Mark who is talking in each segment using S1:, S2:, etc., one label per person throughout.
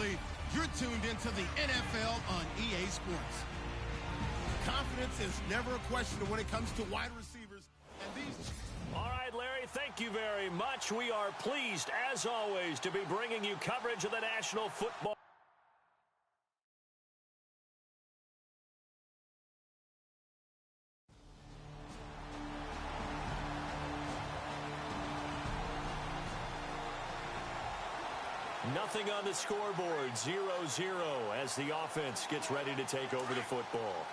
S1: Unfortunately, you're tuned into the NFL on EA Sports. Confidence is never a question when it comes to wide receivers. And these...
S2: All right, Larry, thank you very much. We are pleased, as always, to be bringing you coverage of the National Football. Nothing on the scoreboard, 0-0 as the offense gets ready to take over the football.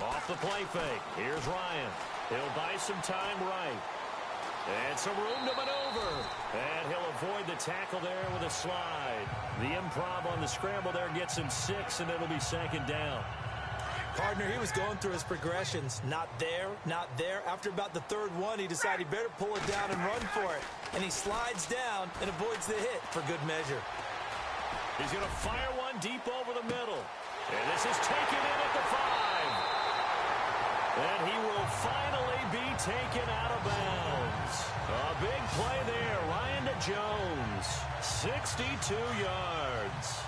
S2: Off the play fake. Here's Ryan. He'll buy some time right. And some room to maneuver. And he'll avoid the tackle there with a slide. The improv on the scramble there gets him 6, and it'll be second down.
S3: Partner, he was going through his progressions. Not there, not there. After about the third one, he decided he better pull it down and run for it. And he slides down and avoids the hit for good measure.
S2: He's going to fire one deep over the middle. And this is taken in at the 5. And he will finally be taken out of bounds. A big play there. Ryan to Jones. 62 yards.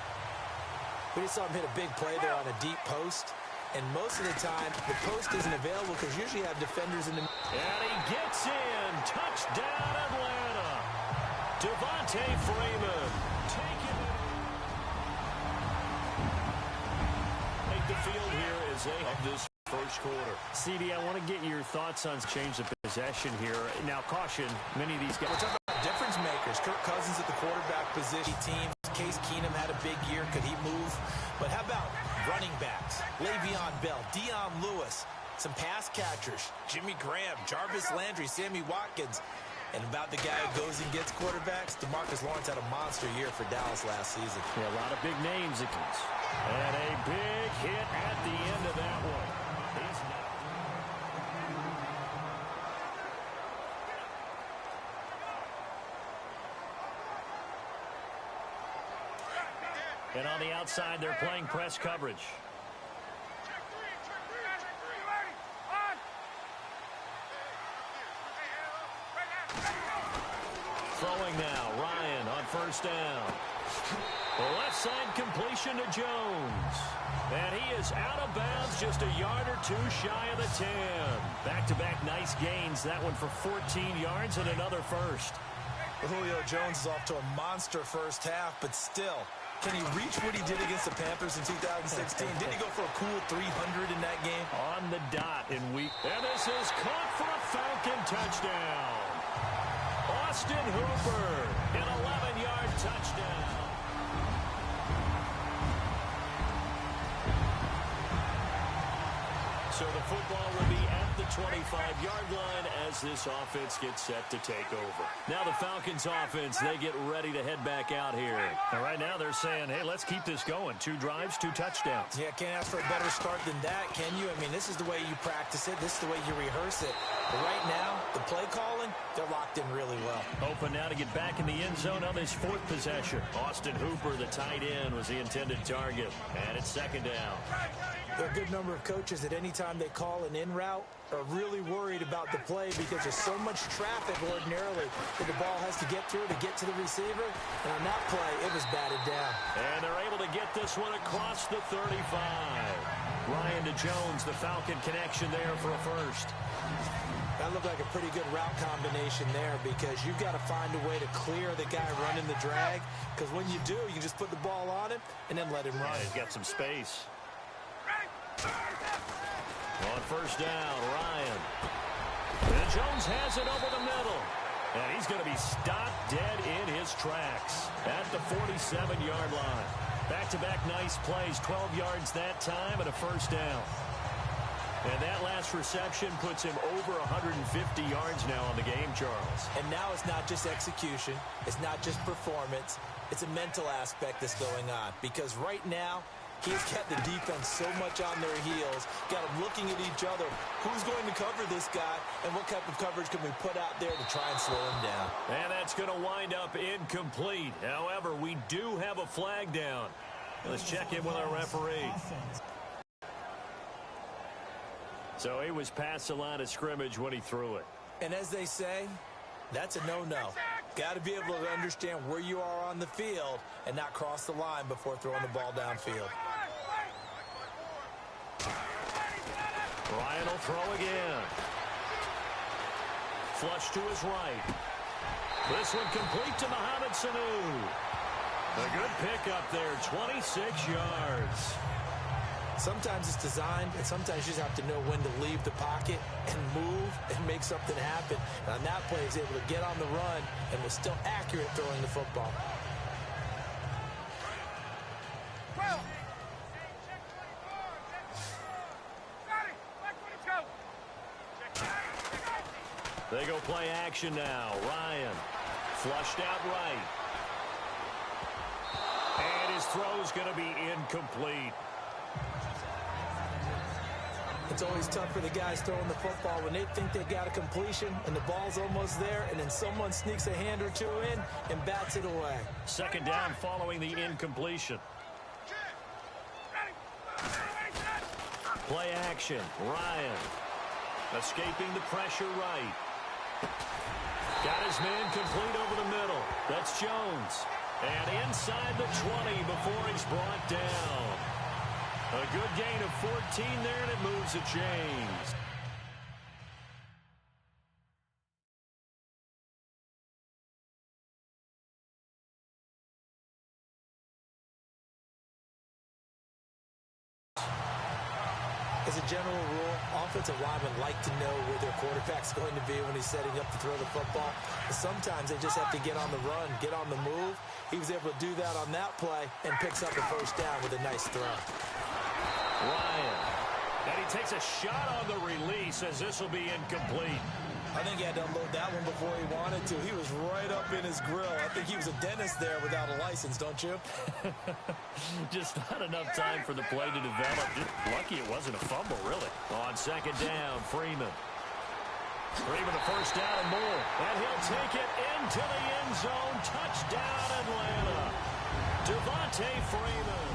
S3: We just saw him hit a big play there on a deep post. And most of the time, the post isn't available because you usually have defenders in the...
S2: And he gets in. Touchdown, Atlanta. Devontae Freeman. Taking it. Take the field here as they have this first quarter.
S4: CD, I want to get your thoughts on change of possession here. Now, caution, many of these guys...
S3: We're talking about difference makers. Kirk Cousins at the quarterback position. Teams. Case Keenum had a big year. Could he move? But how about running backs? Le'Veon Bell, Dion Lewis, some pass catchers, Jimmy Graham, Jarvis Landry, Sammy Watkins. And about the guy who goes and gets quarterbacks, DeMarcus Lawrence had a monster year for Dallas last season.
S2: Yeah, a lot of big names against. And a big hit at the end of that one. He's not. And on the outside, they're playing press coverage. Throwing now, Ryan on first down. The left side completion to Jones. And he is out of bounds, just a yard or two shy of the 10. Back-to-back nice gains. That one for 14 yards and another first.
S3: Julio Jones is off to a monster first half, but still, can he reach what he did against the Panthers in 2016? Didn't he go for a cool 300 in that game?
S2: On the dot in week. And this is caught for a Falcon touchdown. Austin Hooper, an 11-yard touchdown. So the football will be at the 25-yard line as this offense gets set to take over. Now the Falcons offense, they get ready to head back out here. And right now they're saying, hey, let's keep this going. 2 drives, 2 touchdowns.
S3: Yeah, can't ask for a better start than that, can you? I mean, this is the way you practice it. This is the way you rehearse it. But right now, the play calling, they're locked in really well.
S2: Open now to get back in the end zone on this 4th possession. Austin Hooper, the tight end, was the intended target. And it's second down.
S3: There are a good number of coaches that any time they call an in route are really worried about the play because there's so much traffic ordinarily that the ball has to get through to get to the receiver. And on that play, it was batted down.
S2: And they're able to get this one across the 35. Ryan to Jones, the Falcon connection there for a first.
S3: That looked like a pretty good route combination there because you've got to find a way to clear the guy running the drag because when you do, you just put the ball on him and then let him run.
S2: Yeah, he's got some space. On first down, Ryan. And Jones has it over the middle. And he's going to be stopped dead in his tracks at the 47-yard line. Back-to-back nice plays, 12 yards that time and a first down. And that last reception puts him over 150 yards now on the game, Charles.
S3: And now it's not just execution. It's not just performance. It's a mental aspect that's going on. Because right now, he's got the defense so much on their heels, got them looking at each other. Who's going to cover this guy, and what type of coverage can we put out there to try and slow him down?
S2: And that's going to wind up incomplete. However, we do have a flag down. Let's check in with our referee. So he was past the line of scrimmage when he threw it.
S3: And as they say, that's a no-no. Got to be able to understand where you are on the field and not cross the line before throwing the ball downfield.
S2: Ryan will throw again. Flush to his right. This one complete to Mohamed Sanu. A good pickup there, 26 yards.
S3: Sometimes it's designed, and sometimes you just have to know when to leave the pocket and move and make something happen. And on that play, he's able to get on the run and was still accurate throwing the football.
S2: They go play action now. Ryan flushed out right. And his throw's going to be incomplete.
S3: It's always tough for the guys throwing the football when they think they got a completion and the ball's almost there, and then someone sneaks a hand or two in and bats it away.
S2: Second down following the incompletion. Play action. Ryan escaping the pressure right. Got his man complete over the middle. That's Jones. And inside the 20 before he's brought down. A good gain of 14 there, and it moves the chains.
S3: As a general rule, offensive linemen like to know where their quarterback's going to be when he's setting up to throw the football. But sometimes they just have to get on the run, get on the move. He was able to do that on that play and picks up a first down with a nice throw.
S2: Ryan. And he takes a shot on the release as this will be incomplete.
S3: I think he had to unload that one before he wanted to. He was right up in his grill. I think he was a dentist there without a license, don't you?
S2: Just not enough time for the play to develop. Just lucky it wasn't a fumble, really. On second down, Freeman. Freeman the first down and more. And he'll take it into the end zone. Touchdown, Atlanta. Devontae Freeman.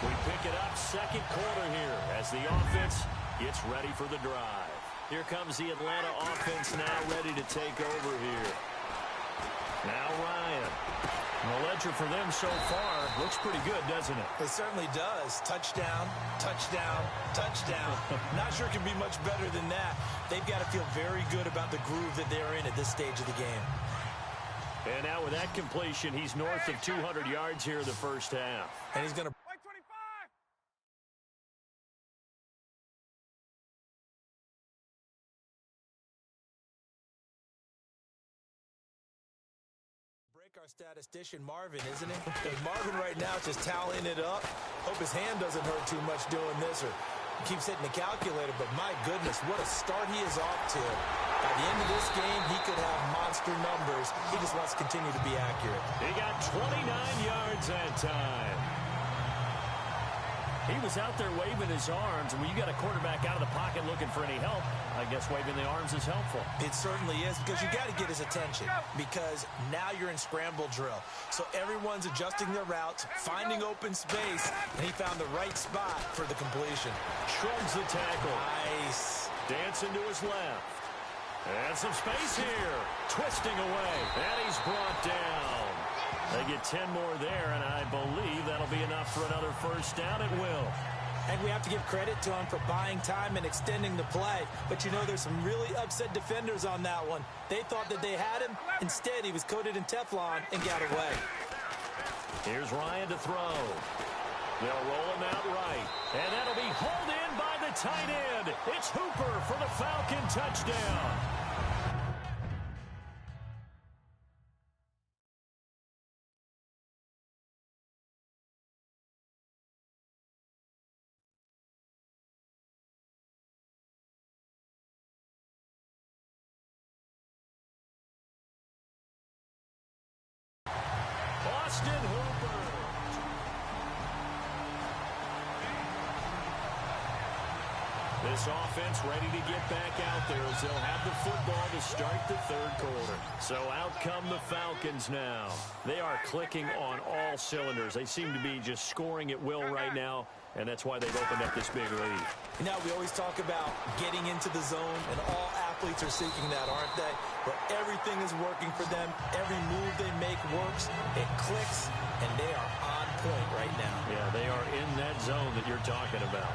S2: We pick it up second quarter here as the offense gets ready for the drive. Here comes the Atlanta offense now ready to take over here. Now Ryan. The ledger for them so far looks pretty good, doesn't it?
S3: It certainly does. Touchdown, touchdown, touchdown. Not sure it can be much better than that. They've got to feel very good about the groove that they're in at this stage of the game.
S2: And now with that completion, he's north of 200 yards here in the first half.
S3: And he's going to our statistician Marvin, isn't it? Because Marvin right now is just tallying it up. Hope his hand doesn't hurt too much doing this or keeps hitting the calculator, but my goodness, what a start he is off to. By the end of this game, he could have monster numbers. He just wants to continue to be accurate.
S2: He got 29 yards that time. He was out there waving his arms, and when you got a quarterback out of the pocket looking for any help, I guess waving the arms is helpful.
S3: It certainly is, because you got to get his attention, because now you're in scramble drill. So everyone's adjusting their routes, finding open space, and he found the right spot for the completion.
S2: Shrugs the tackle.
S3: Nice.
S2: Dancing to his left. And some space here. Twisting away. And he's brought down. They get 10 more there, and I believe that'll be enough for another first down. It will.
S3: And we have to give credit to him for buying time and extending the play. But, you know, there's some really upset defenders on that one. They thought that they had him. Instead, he was coated in Teflon and got away.
S2: Here's Ryan to throw. They'll roll him out right. And that'll be hauled in by the tight end. It's Hooper for the Falcon touchdown. Austin Hooper. This offense ready to get back out there as they'll have the football to start the third quarter. So out come the Falcons now. They are clicking on all cylinders. They seem to be just scoring at will right now, and that's why they've opened up this big lead.
S3: You know, we always talk about getting into the zone, and all athletes are seeking that, aren't they? But everything is working for them. Every move they make works. It clicks, and they are on point right now.
S2: Yeah, they are in that zone that you're talking about.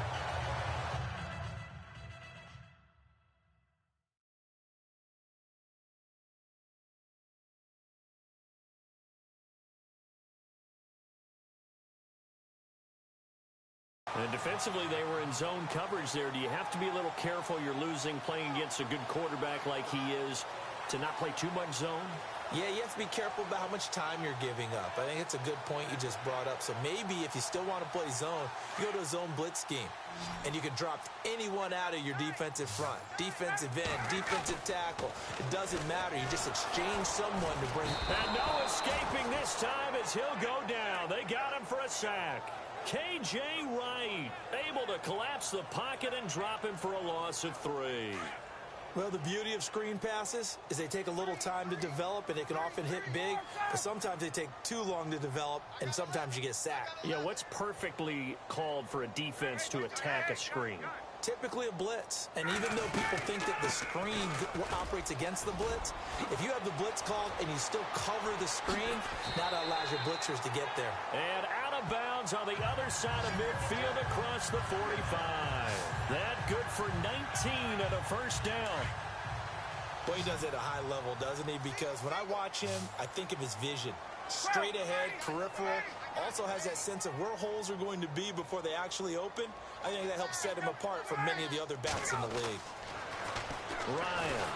S2: And defensively, they were in zone coverage there. Do you have to be a little careful? You're losing, playing against a good quarterback like he is, to not play too much zone?
S3: Yeah, you have to be careful about how much time you're giving up. I think it's a good point you just brought up. So maybe if you still want to play zone, you go to a zone blitz scheme. And you can drop anyone out of your defensive front. Defensive end, defensive tackle. It doesn't matter. You just exchange someone to bring...
S2: And no escaping this time as he'll go down. They got him for a sack. K.J. Wright able to collapse the pocket and drop him for a loss of 3.
S3: Well, the beauty of screen passes is they take a little time to develop, and they can often hit big, but sometimes they take too long to develop, and sometimes you get sacked.
S2: Yeah, what's perfectly called for a defense to attack a screen?
S3: Typically a blitz, and even though people think that the screen operates against the blitz, if you have the blitz called and you still cover the screen, now that allows your blitzers to get there.
S2: And out of bounds on the other side of midfield across the 45. That good for 19 and a first down.
S3: Boy, he does it at a high level, doesn't he? Because when I watch him, I think of his vision. Straight ahead, peripheral, also has that sense of where holes are going to be before they actually open. I think that helps set him apart from many of the other backs in the league.
S2: Ryan.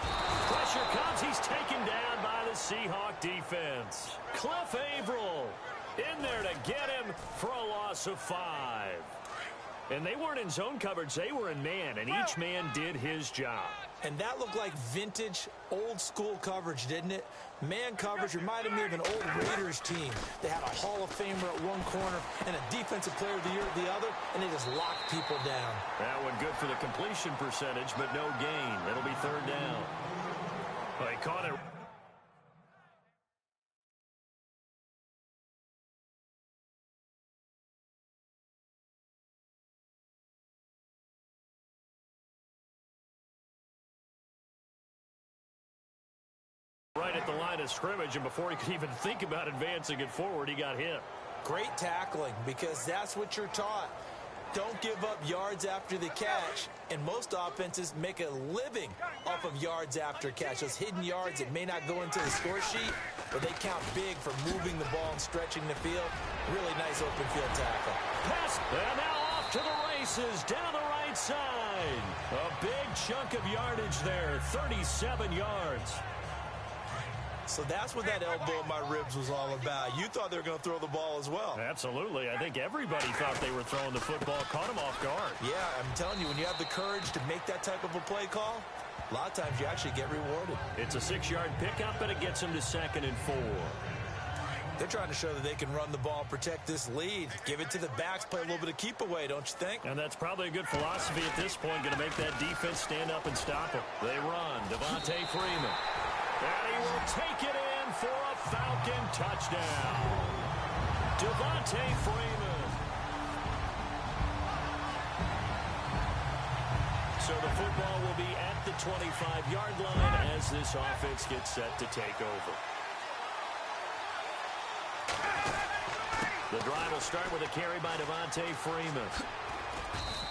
S2: Pressure comes. He's taken down by the Seahawk defense. Cliff Averill in there to get him for a loss of 5. And they weren't in zone coverage. They were in man, and each man did his job.
S3: And that looked like vintage, old-school coverage, didn't it? Man coverage reminded me of an old Raiders team. They had a Hall of Famer at one corner and a Defensive Player of the Year at the other, and they just locked people down.
S2: That one good for the completion percentage, but no gain. It'll be third down. Well, he caught it. Right at the line of scrimmage, and before he could even think about advancing it forward, he got hit.
S3: Great tackling, because that's what you're taught. Don't give up yards after the catch, and most offenses make a living off of yards after catch. Those hidden yards that may not go into the score sheet, but they count big for moving the ball and stretching the field. Really nice open field tackle.
S2: Pass, and now off to the races, down the right side. A big chunk of yardage there, 37 yards.
S3: So that's what that elbow in my ribs was all about. You thought they were going to throw the ball as well.
S2: Absolutely. I think everybody thought they were throwing the football, caught him off guard.
S3: Yeah, I'm telling you, when you have the courage to make that type of a play call, a lot of times you actually get rewarded.
S2: It's a 6-yard pickup, and it gets them to 2nd and 4.
S3: They're trying to show that they can run the ball, protect this lead. Give it to the backs, play a little bit of keep away, don't you think?
S2: And that's probably a good philosophy at this point, going to make that defense stand up and stop them. They run. Devontae Freeman. And he will take it in for a Falcon touchdown. Devontae Freeman. So the football will be at the 25-yard line as this offense gets set to take over. The drive will start with a carry by Devontae Freeman.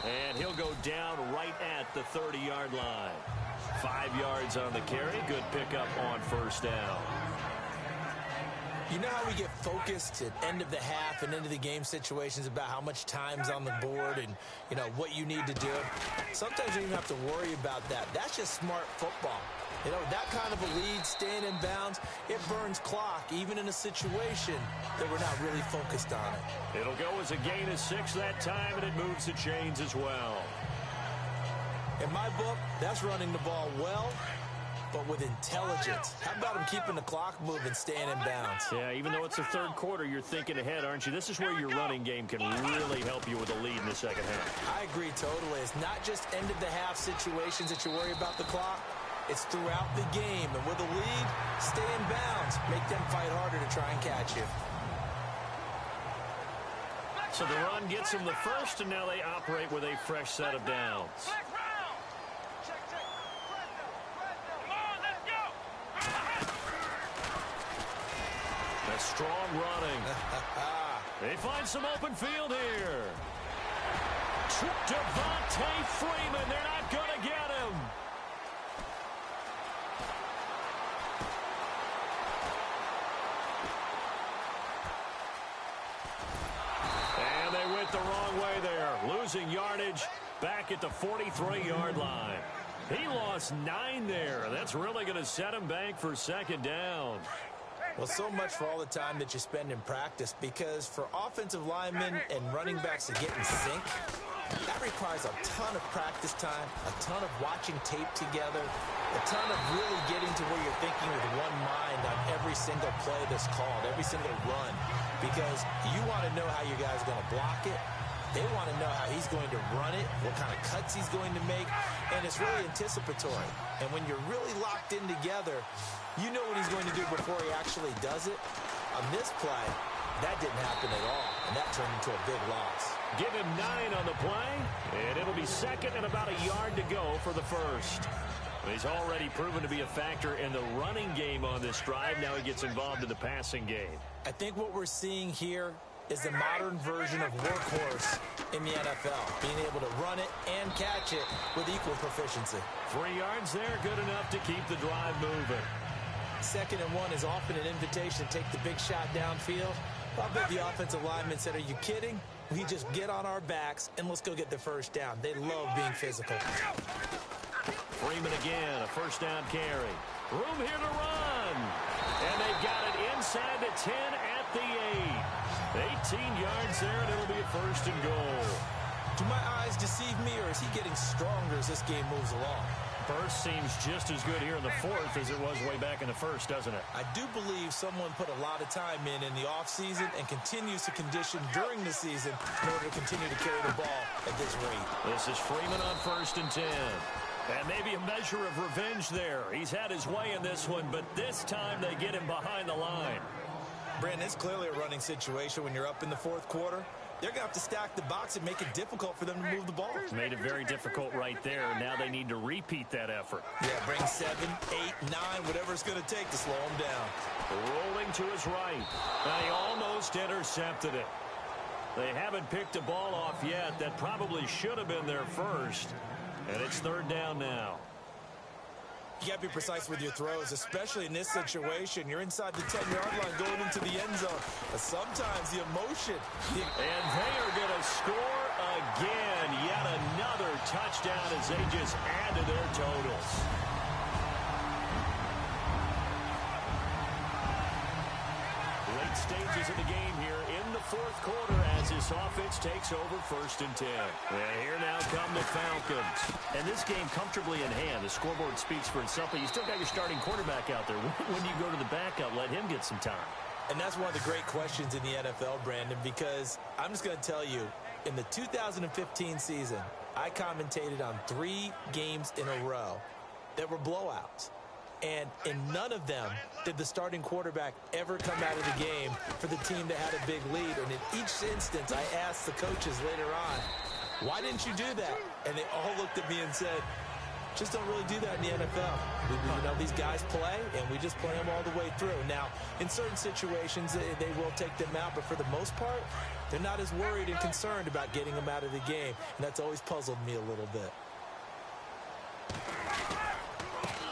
S2: And he'll go down right at the 30-yard line. 5 yards on the carry. Good pickup on first down.
S3: You know how we get focused at end of the half and into the game situations about how much time's on the board and, you know, what you need to do? Sometimes you don't even have to worry about that. That's just smart football. You know, that kind of a lead, staying in bounds, it burns clock, even in a situation that we're not really focused on it.
S2: It'll go as a gain of 6 that time, and it moves the chains as well.
S3: In my book, that's running the ball well but with intelligence. How about him keeping the clock moving, staying in bounds?
S4: Yeah, even though it's the third quarter, you're thinking ahead, aren't you? This is where your running game can really help you with a lead in the second half.
S3: I agree totally. It's not just end-of-the-half situations that you worry about the clock. It's throughout the game. And with a lead, stay in bounds. Make them fight harder to try and catch you.
S4: So the run gets them the first, and now they operate with a fresh set of downs. A strong running. They find some open field here. Devontae Freeman, they're not going to get him. And they went the wrong way there, losing yardage back at the 43-yard line. He lost 9 there. That's really going to set him back for second down.
S3: Well, so much for all the time that you spend in practice, because for offensive linemen and running backs to get in sync, that requires a ton of practice time, a ton of watching tape together, a ton of really getting to where you're thinking with one mind on every single play that's called, every single run, because you want to know how your guy's going to block it. They want to know how he's going to run it, what kind of cuts he's going to make, and it's really anticipatory. And when you're really locked in together, you know what he's going to do before he actually does it. On this play, that didn't happen at all, and that turned into a big loss.
S4: Give him 9 on the play, and it'll be second and about a yard to go for the first. He's already proven to be a factor in the running game on this drive. Now he gets involved in the passing game.
S3: I think what we're seeing here is the modern version of workhorse in the NFL, being able to run it and catch it with equal proficiency.
S4: 3 yards there, good enough to keep the drive moving.
S3: 2nd and 1 is often an invitation to take the big shot downfield. I bet the offensive lineman said, are you kidding? We just get on our backs and let's go get the first down. They love being physical.
S4: Freeman again, a first down carry. Room here to run. And they've got it inside the 10 at the 8. 18 yards there, and it'll be a first and goal.
S3: Do my eyes deceive me, or is he getting stronger as this game moves along?
S4: Burst seems just as good here in the 4th as it was way back in the 1st, doesn't it?
S3: I do believe someone put a lot of time in the offseason and continues to condition during the season in order to continue to carry the ball at this rate.
S4: This is Freeman on 1st and 10. And maybe a measure of revenge there. He's had his way in this one, but this time they get him behind the line.
S3: Brandon, it's clearly a running situation when you're up in the 4th quarter. They're going to have to stack the box and make it difficult for them to move the ball.
S4: Made it very difficult right there. Now they need to repeat that effort.
S3: Yeah, bring 7, 8, 9, whatever it's going to take to slow him down.
S4: Rolling to his right. And he almost intercepted it. They haven't picked a ball off yet. That probably should have been their first. And it's 3rd down now.
S3: You got to be precise with your throws, especially in this situation. You're inside the 10-yard line going into the end zone. But sometimes the emotion.
S4: And they are going to score again. Yet another touchdown as they just add to their totals. Late stages of the game here in the 4th quarter as this offense takes over 1st and 10. And here now come the Falcons. And this game comfortably in hand. The scoreboard speaks for itself, but you still got your starting quarterback out there. When do you go to the backup? Let him get some time.
S3: And that's one of the great questions in the NFL, Brandon, because I'm just going to tell you, in the 2015 season, I commentated on 3 games in a row that were blowouts. And in none of them did the starting quarterback ever come out of the game for the team that had a big lead. And in each instance, I asked the coaches later on, why didn't you do that? And they all looked at me and said, just don't really do that in the NFL. You know, these guys play, and we just play them all the way through. Now, in certain situations, they will take them out, but for the most part, they're not as worried and concerned about getting them out of the game. And that's always puzzled me a little bit.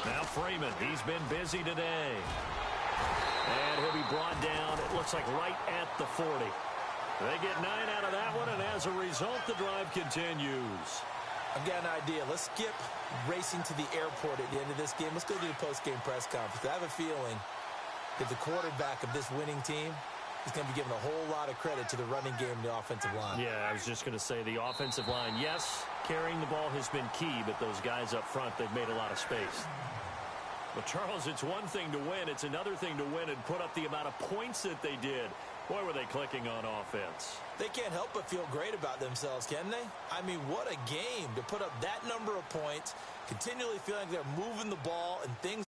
S4: Now Freeman, he's been busy today. And he'll be brought down, it looks like right at the 40. They get 9 out of that one, and as a result, the drive continues.
S3: I've got an idea. Let's skip racing to the airport at the end of this game. Let's go to the post-game press conference. I have a feeling that the quarterback of this winning team is going to be given a whole lot of credit to the running game and the offensive line.
S4: Yeah, I was just going to say the offensive line, yes, carrying the ball has been key, but those guys up front, they've made a lot of space.
S2: Well, Charles, it's one thing to win. It's another thing to win and put up the amount of points that they did. Boy, were they clicking on offense.
S3: They can't help but feel great about themselves, can they? I mean, what a game to put up that number of points, continually feeling like they're moving the ball and things